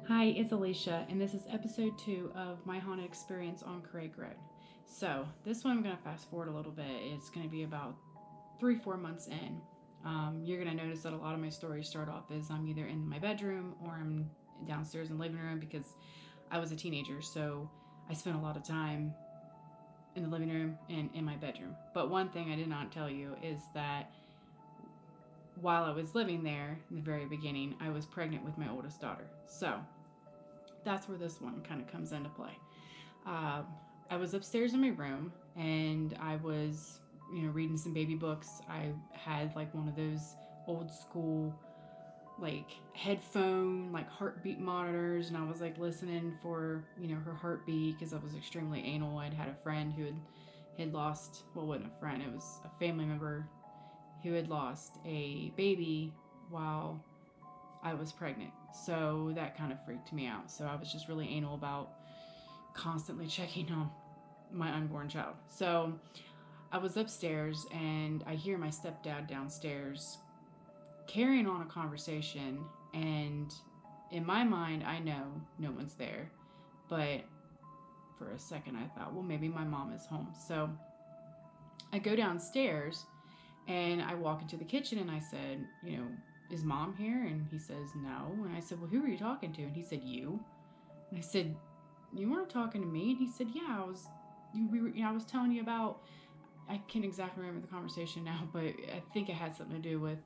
Hi, it's Alicia, and this is episode 2 of my haunted experience on Craig Road. So, this one I'm going to fast forward a little bit. It's going to be about 3-4 months in. You're going to notice that a lot of my stories start off as I'm either in my bedroom or I'm downstairs in the living room because I was a teenager, so I spent a lot of time in the living room and in my bedroom. But one thing I did not tell you is that while I was living there in the very beginning, I was pregnant with my oldest daughter. So, that's where this one kind of comes into play. Um, I was upstairs in my room and I was, reading some baby books. I had like one of those old school, like headphone, like heartbeat monitors, and I was like listening for, her heartbeat because I was extremely anal. I'd had a friend who had lost, well, it wasn't a friend, it was a family member who had lost a baby while I was pregnant. So that kind of freaked me out. So I was just really anal about constantly checking on my unborn child. So I was upstairs and I hear my stepdad downstairs carrying on a conversation. And in my mind, I know no one's there. But for a second, I thought, well, maybe my mom is home. So I go downstairs and I walk into the kitchen and I said, is mom here? And he says, no. And I said, well, who are you talking to? And he said, you. And I said, you weren't talking to me. And he said, yeah, I was. I was telling you about. I can't exactly remember the conversation now, but I think it had something to do with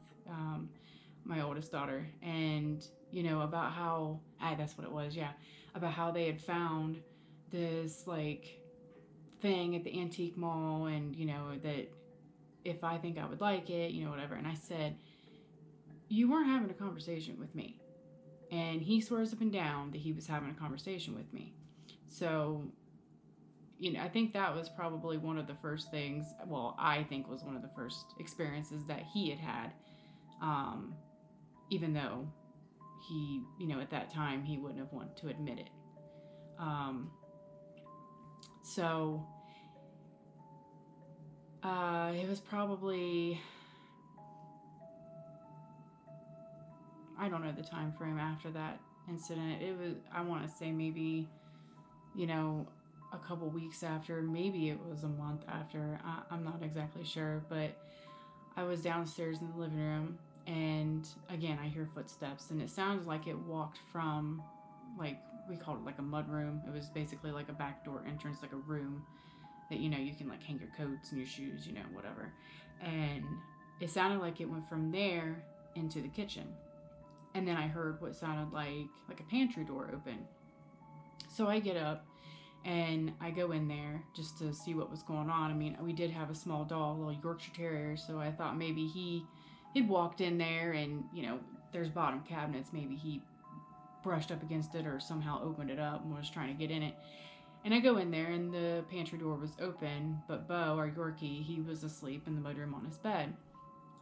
my oldest daughter, and about how that's what it was. Yeah, about how they had found this like thing at the antique mall, and that if I think I would like it, whatever. And I said, you weren't having a conversation with me. And he swears up and down that he was having a conversation with me. So, I think that was probably one of the first things, well, I think was one of the first experiences that he had had, um, even though he, at that time, he wouldn't have wanted to admit it. Um, so, it was probably, I don't know the time frame after that incident. It was, I want to say maybe, you know, a couple weeks after, maybe it was a month after. I'm not exactly sure, but I was downstairs in the living room, and again, I hear footsteps, and it sounds like it walked from, like, we called it like a mud room. It was basically like a back door entrance, like a room that, you can like hang your coats and your shoes, whatever. And it sounded like it went from there into the kitchen. And then I heard what sounded like a pantry door open. So I get up and I go in there just to see what was going on. I mean, we did have a small dog, a little Yorkshire Terrier, so I thought maybe he'd walked in there and there's bottom cabinets. Maybe he brushed up against it or somehow opened it up and was trying to get in it. And I go in there and the pantry door was open, but Bo, our Yorkie, he was asleep in the mudroom on his bed.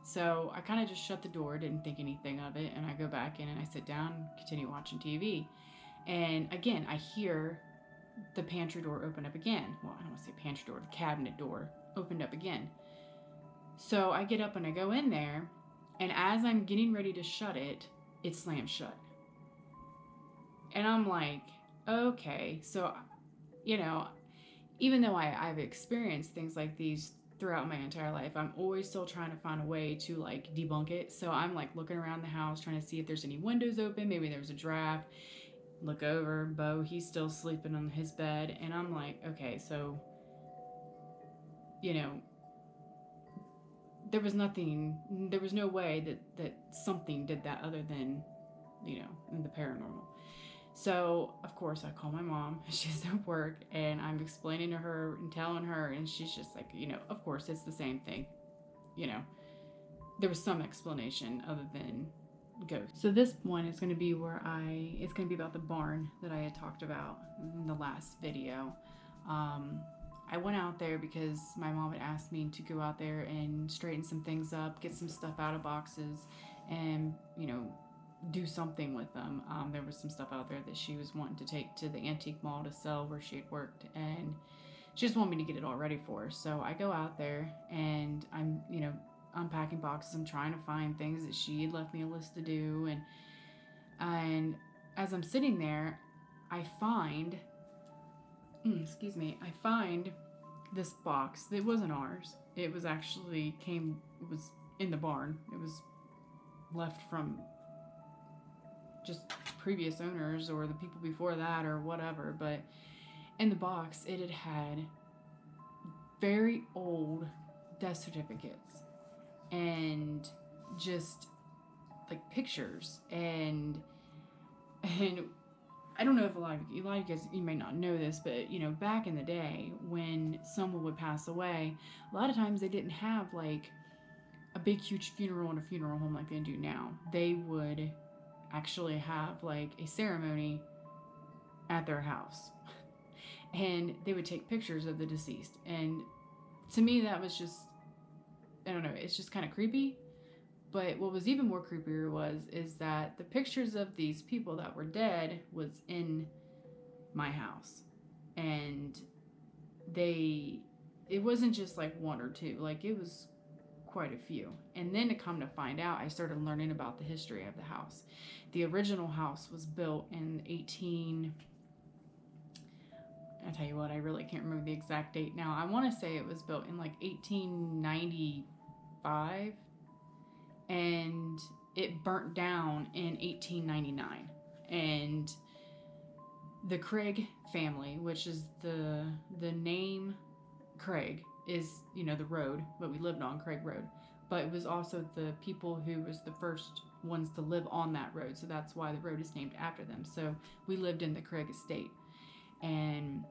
So I kind of just shut the door, didn't think anything of it, and I go back in and I sit down, continue watching TV. And again, I hear the pantry door opened up again. Well, I don't want to say pantry door, the cabinet door opened up again. So I get up and I go in there, and as I'm getting ready to shut it, it slams shut. And I'm like, okay. So, you know, even though I've experienced things like these throughout my entire life, I'm always still trying to find a way to like debunk it. So I'm like looking around the house trying to see if there's any windows open. Maybe there's a draft. Look over, Bo, he's still sleeping on his bed. And I'm like, okay, so, you know, there was no way that something did that other than, the paranormal. So, of course, I call my mom. She's at work, and I'm explaining to her and telling her, and she's just like, of course, it's the same thing. You know, there was some explanation other than ghosts. So this one is going to be it's going to be about the barn that I had talked about in the last video. Um, I went out there because my mom had asked me to go out there and straighten some things up, get some stuff out of boxes, and, do something with them. There was some stuff out there that she was wanting to take to the antique mall to sell where she had worked, and she just wanted me to get it all ready for her. So I go out there and I'm, unpacking boxes. I'm trying to find things that she had left me a list to do, and as I'm sitting there, I find, I find this box that wasn't ours. It was actually it was in the barn. It was left from just previous owners or the people before that or whatever. But in the box, it had very old death certificates and just like pictures and I don't know if a lot of you guys, you may not know this, but back in the day when someone would pass away, a lot of times they didn't have like a big huge funeral in a funeral home like they do now. They would actually have like a ceremony at their house, and they would take pictures of the deceased. And to me, that was just, I don't know, it's just kind of creepy. But what was even more creepier is that the pictures of these people that were dead was in my house, and it wasn't just like one or two, like it was quite a few. And then to come to find out, I started learning about the history of the house. The original house was built in 18, I tell you what, I really can't remember the exact date now. I want to say it was built in like 1895, and it burnt down in 1899. And the Craig family, which is the name Craig is, the road that we lived on, Craig Road, but it was also the people who was the first ones to live on that road, so that's why the road is named after them. So we lived in the Craig estate, and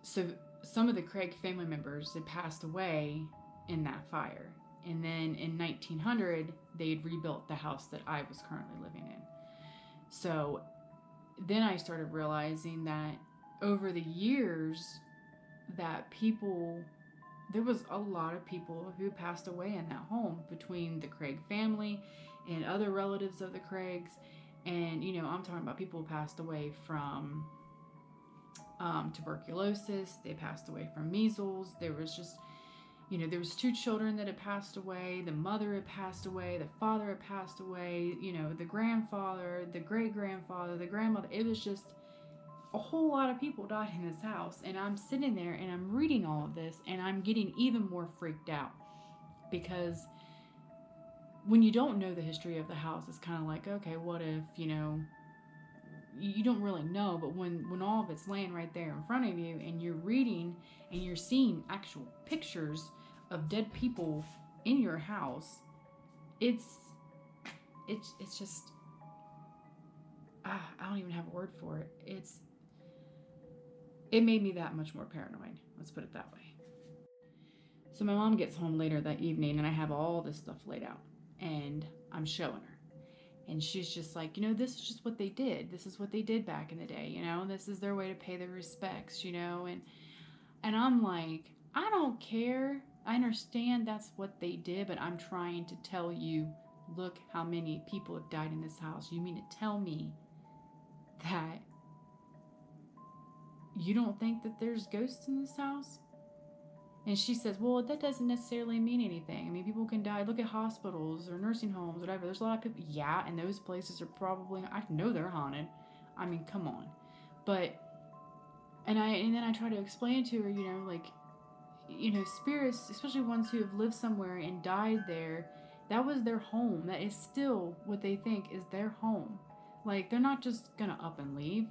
so some of the Craig family members had passed away in that fire. And then in 1900, they had rebuilt the house that I was currently living in. So then I started realizing that over the years, that there was a lot of people who passed away in that home between the Craig family and other relatives of the Craigs. And, I'm talking about people who passed away from tuberculosis. They passed away from measles. There was just, there was 2 children that had passed away. The mother had passed away. The father had passed away. The grandfather, the great-grandfather, the grandmother. It was just a whole lot of people died in this house. And I'm sitting there and I'm reading all of this and I'm getting even more freaked out, because when you don't know the history of the house, it's kind of like, okay, what if, you don't really know. But when all of it's laying right there in front of you and you're reading and you're seeing actual pictures of dead people in your house, it's just, I don't even have a word for it. It made me that much more paranoid. Let's put it that way. So my mom gets home later that evening and I have all this stuff laid out and I'm showing her. And she's just like, this is just what they did. This is what they did back in the day, This is their way to pay their respects, And I'm like, I don't care. I understand that's what they did, but I'm trying to tell you, look how many people have died in this house. You mean to tell me that you don't think that there's ghosts in this house? And she says, well, that doesn't necessarily mean anything. I mean, people can die. Look at hospitals or nursing homes, whatever. There's a lot of people. Yeah, and those places are probably, I know they're haunted. I mean, come on. But, and then I try to explain to her, spirits, especially ones who have lived somewhere and died there, that was their home. That is still what they think is their home. Like, they're not just gonna up and leave,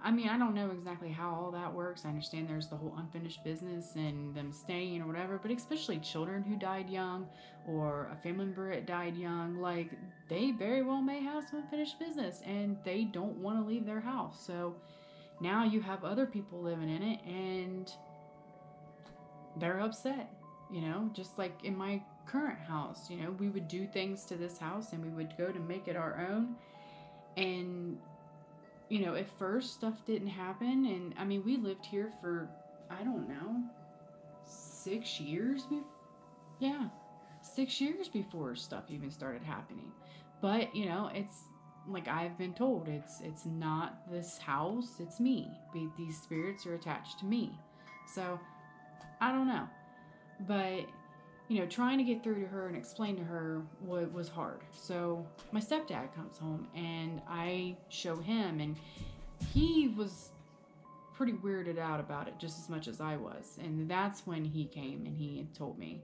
I mean, I don't know exactly how all that works. I understand there's the whole unfinished business and them staying or whatever, but especially children who died young or a family member that died young, like, they very well may have some unfinished business and they don't want to leave their house. So now you have other people living in it and they're upset, just like in my current house. We would do things to this house and we would go to make it our own. And at first stuff didn't happen. And I mean, we lived here for, I don't know, 6 years. 6 years before stuff even started happening. But, it's like I've been told, it's not this house, it's me. These spirits are attached to me. So, I don't know. But trying to get through to her and explain to her what was hard. So my stepdad comes home and I show him, and he was pretty weirded out about it just as much as I was. And that's when he came and he had told me,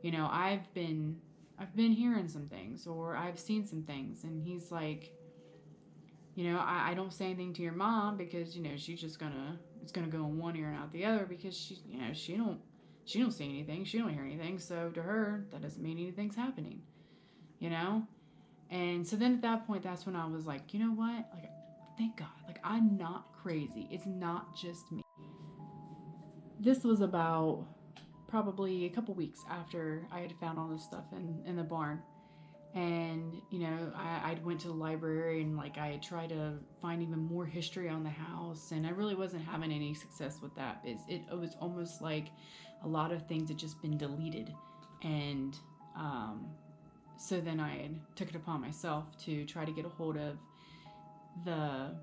I've been hearing some things, or I've seen some things. And he's like, I don't say anything to your mom because, she's just it's gonna go in one ear and out the other, because she don't see anything, she don't hear anything. So to her, that doesn't mean anything's happening, you know? And so then at that point, that's when I was like, you know what? Like, thank God. Like, I'm not crazy. It's not just me. This was about probably a couple weeks after I had found all this stuff in the barn. And I went to the library, and like I had tried to find even more history on the house, and I really wasn't having any success with that. It was almost like a lot of things had just been deleted. And so then I had took it upon myself to try to get a hold of the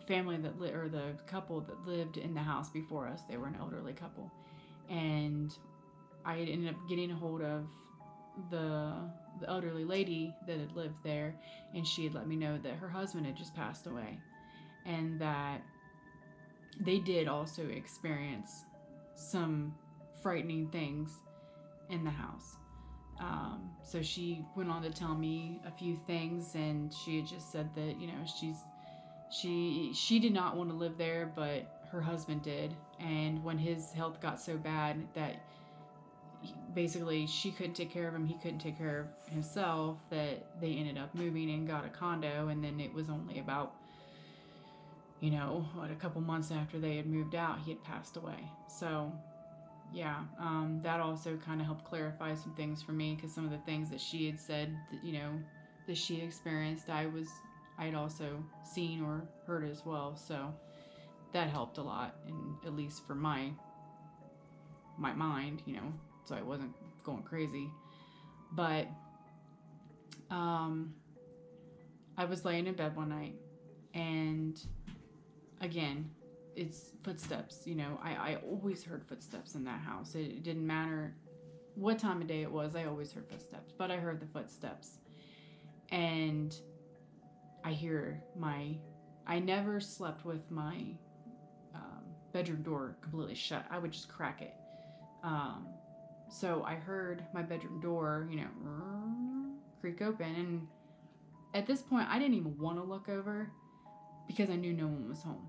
family or the couple that lived in the house before us. They were an elderly couple, and I had ended up getting a hold of the the elderly lady that had lived there, and she had let me know that her husband had just passed away, and that they did also experience some frightening things in the house. So she went on to tell me a few things, and she had just said that she did not want to live there, but her husband did, and when his health got so bad that basically she couldn't take care of him, he couldn't take care of himself, that they ended up moving and got a condo. And then it was only about a couple months after they had moved out, he had passed away. So yeah, that also kind of helped clarify some things for me, because some of the things that she had said that she experienced, I had also seen or heard as well. So that helped a lot, and at least for my mind, so I wasn't going crazy. But um, I was laying in bed one night, and again, it's footsteps. I always heard footsteps in that house. It didn't matter what time of day it was, I always heard footsteps, but I heard the footsteps. And I hear I never slept with my bedroom door completely shut. I would just crack it. Um, so I heard my bedroom door, creak open. And at this point, I didn't even want to look over because I knew no one was home.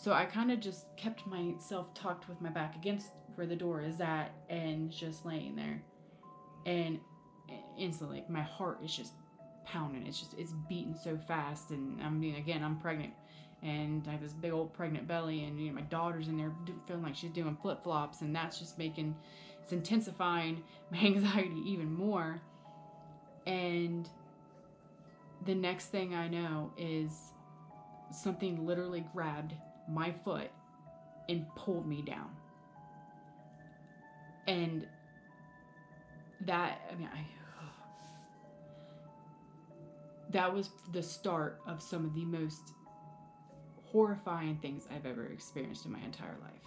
So I kind of just kept myself tucked with my back against where the door is at, and just laying there. And instantly, my heart is just pounding. It's beating so fast. And I'm pregnant. And I have this big old pregnant belly, and my daughter's in there feeling like she's doing flip flops, and that's just it's intensifying my anxiety even more. And the next thing I know is something literally grabbed my foot and pulled me down. And that, that was the start of some of the most horrifying things I've ever experienced in my entire life.